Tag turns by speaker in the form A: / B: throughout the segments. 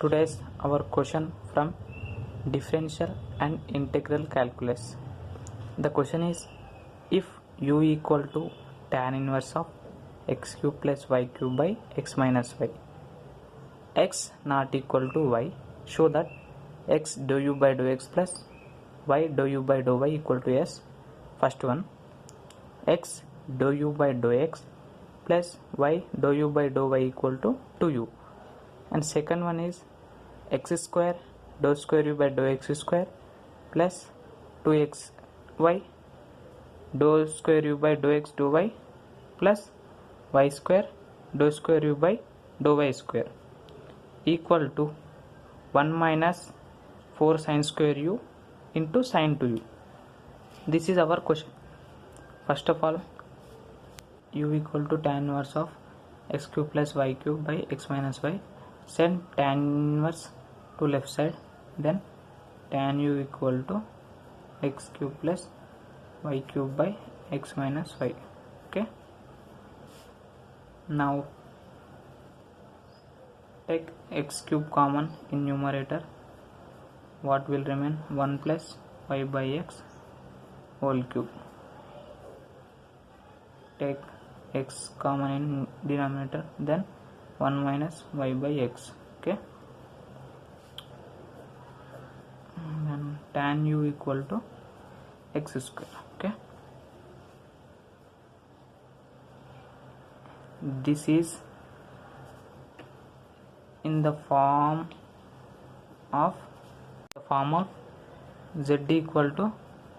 A: Today's our question from differential and integral calculus. The question is, if u equal to tan inverse of x cube plus y cube by x minus y, x not equal to y, show that x dou u by dou x plus y dou u by dou y equal to s. First one, x dou u by dou x plus y dou u by dou y equal to 2u. And second one is x square dou square u by dou x square plus 2xy dou square u by dou x dou y plus y square dou square u by dou y square equal to 1 minus 4 sin square u into sin 2u. This is our question. First of all, u equal to tan inverse of x cube plus y cube by x minus y. Send tan inverse to left side, then tan u equal to x cube plus y cube by x minus y. Okay, now take x cube common in numerator. What will remain? 1 plus y by x whole cube. Take x common in denominator, then 1 minus y by x. Okay, then tan u equal to x square. Okay, this is in the form of z equal to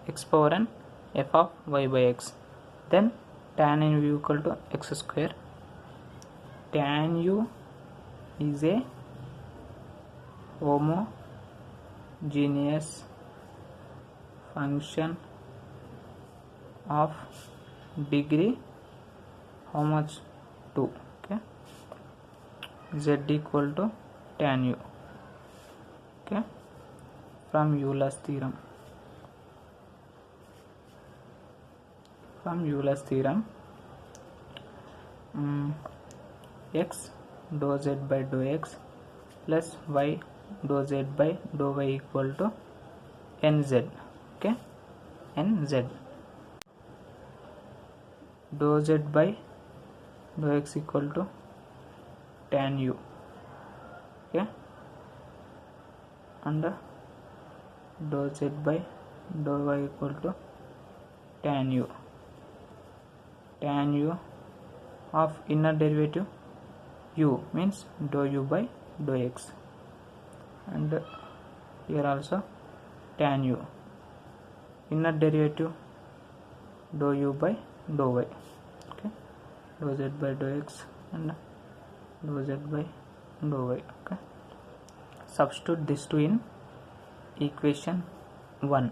A: x power n f of y by x. Then tan u equal to x square. Tan u is a homogeneous function of degree how much? 2. Okay, z equal to tan u. Okay, from Euler's theorem. X dou z by dou x plus y dou z by dou y equal to nz. Okay, nz. Dou z by dou x equal to tan u. Okay, and dou z by dou y equal to tan u. Tan u of inner derivative u means dou u by dou x, and here also tan u. Inner derivative dou u by dou y. Okay, dou z by dou x and dou z by dou y. Okay, substitute these two in equation 1.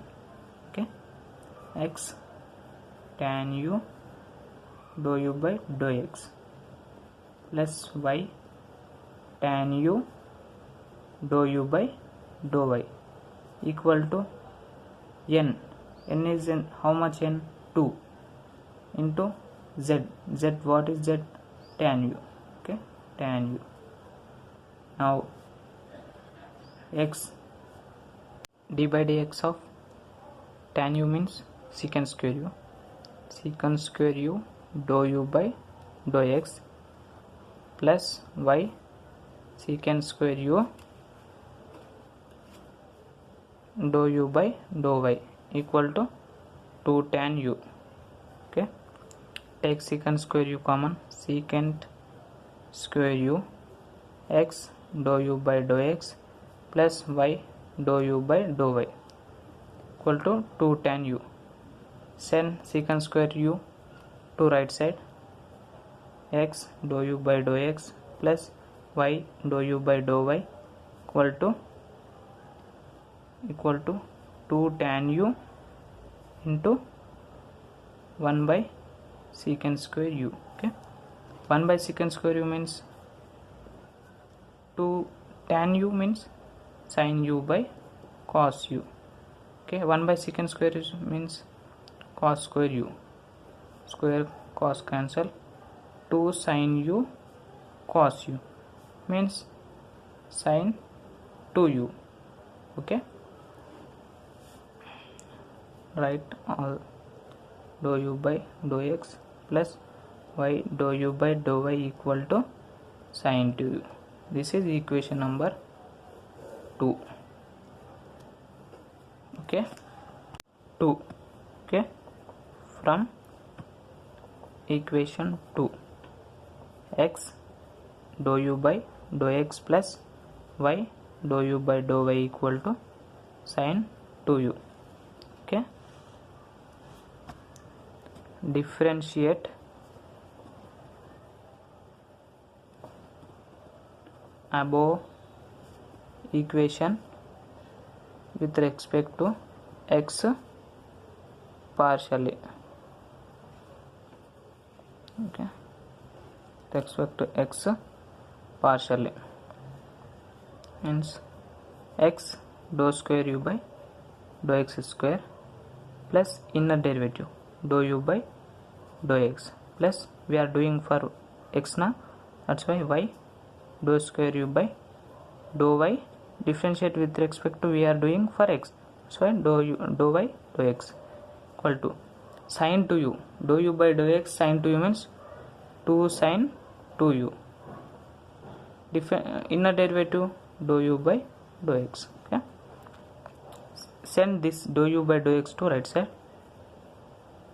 A: Okay, x tan u dou u by dou x plus y tan u dou u by dou y equal to n. N is n, how much n? 2 into z. Z, what is z? Tan u. Okay, tan u. Now x d by dx of tan u means secant square u. Secant square u dou u by dou x plus y secant square u dou u by dou y equal to 2 tan u. Okay, take secant square u common. Secant square u x dou u by dou x plus y dou u by dou y equal to 2 tan u. Send secant square u to right side. X dou u by dou x plus y dou u by dou y equal to 2 tan u into 1 by secant square u. Okay, 1 by secant square u means 2 tan u means sin u by cos u. Okay, 1 by secant square u means cos square u. Square cos cancel. 2 sin u cos u means sin 2u. Okay, write all dou u by dou x plus y dou u by dou y equal to sin 2u. This is equation number 2. Okay, 2. Okay, from equation 2, x dou u by dou x plus y dou u by dou y equal to sin 2u. Okay, differentiate above equation with respect to x partially. Okay, respect to x partially means x dou square u by dou x square plus inner derivative dou u by dou x plus we are doing for x now, that's why y dou square u by dou y differentiate with respect to we are doing for x, so dou y dou x equal to sin 2u. Dou u by dou x sin 2u means 2 sin 2u. Inner derivative dou u by dou x. Okay, send this dou u by dou x to right side.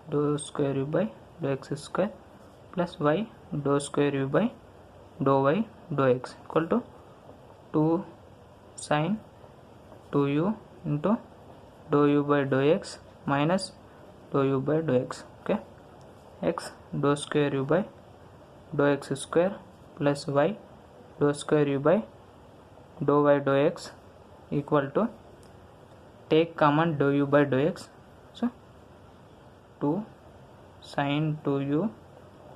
A: Dou square u by dou x square plus y dou square u by dou y dou x equal to 2 sin 2u into dou u by dou x minus dou u by dou x. Okay, x dou square u by dou x square plus y dou square u by dou y dou x equal to take common dou u by dou x, so 2 sin 2u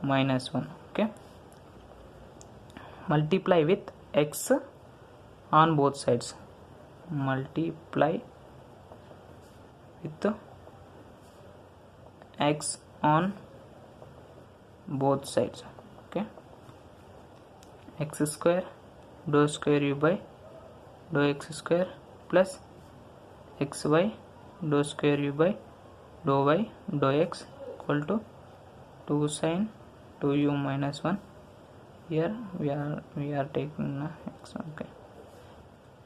A: minus 1. Okay, multiply with x on both sides. Multiply with x on both sides. Okay, x square dou square u by dou x square plus xy dou square u by dou y dou x equal to 2 sin 2u minus 1. Here we are taking x. Okay,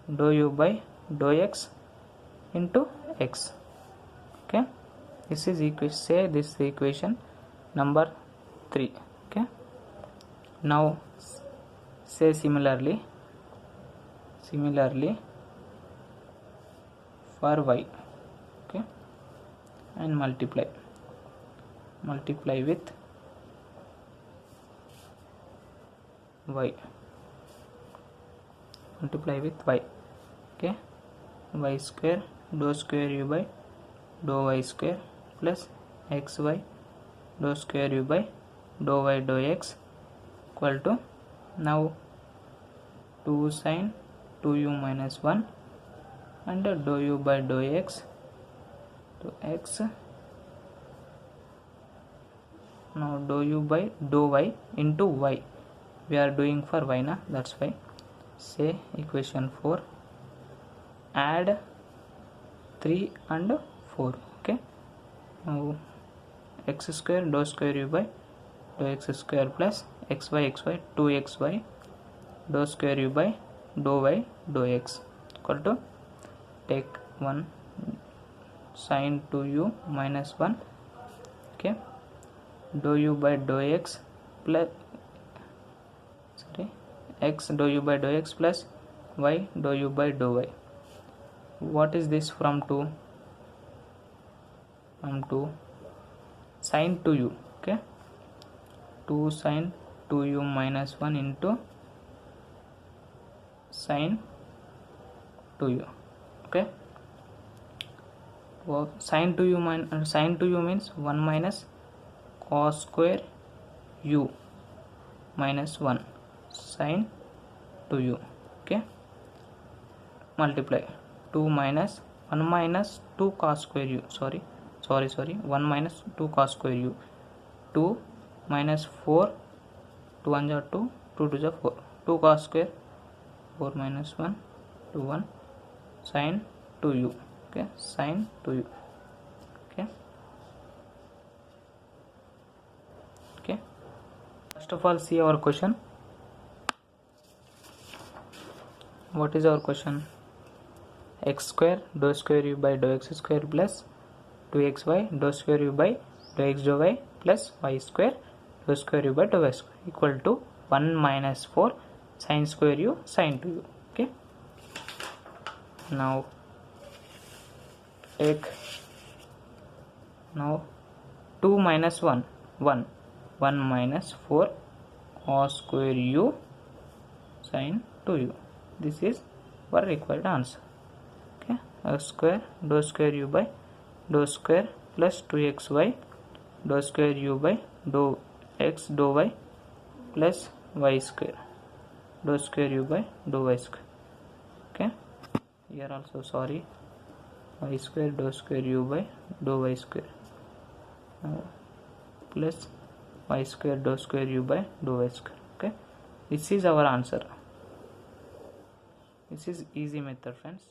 A: dou u by dou x into x. Okay, this is equation, say this is equation number 3. Okay, now say similarly for y. Okay, and multiply with y. Multiply with y. Okay, y square dou square u by dou y square plus xy dou square u by dou y dou x equal to now 2 sin 2u minus 1 and dou u by dou x to x. Now dou u by dou y into y, we are doing for y na, that's why say equation 4 add 3 and 4. Okay, now x square dou square u by dou x square plus xy 2xy dou square u by dou y dou x equal to take 1 sin 2u minus 1. Okay, dou u by dou x plus x dou u by dou x plus y dou u by dou y. What is this from 2? From 2 sin 2u. Okay, 2 sin 2u minus 1 into sin 2u. Okay, well, sin 2u means 1 minus cos square u minus 1 sin 2u. Okay, multiply 2 minus 1 minus 2 cos square u, sorry 1 minus 2 cos square u, 2 minus 4, 2 1 are 2, 2 2 are 4, 2 cos square 4 minus 1 to 1 sine 2u. Okay, sine 2u. Okay, first of all, see our question. What is our question? X square dou square u by dou x square plus 2xy dou square u by dou x dou y plus y square dou square u by dou y square equal to 1 minus 4 sin square u sin 2u. Okay, now take 2 minus 1 1 minus 4 cos square u sin 2u. This is our required answer. Okay, x square dou square u by dou square plus 2xy dou square u by dou x dou y plus y square dou square u by dou y square. Okay, here also sorry, y square dou square u by dou y square plus y square dou square u by dou y square. Okay, this is our answer. This is easy method, friends.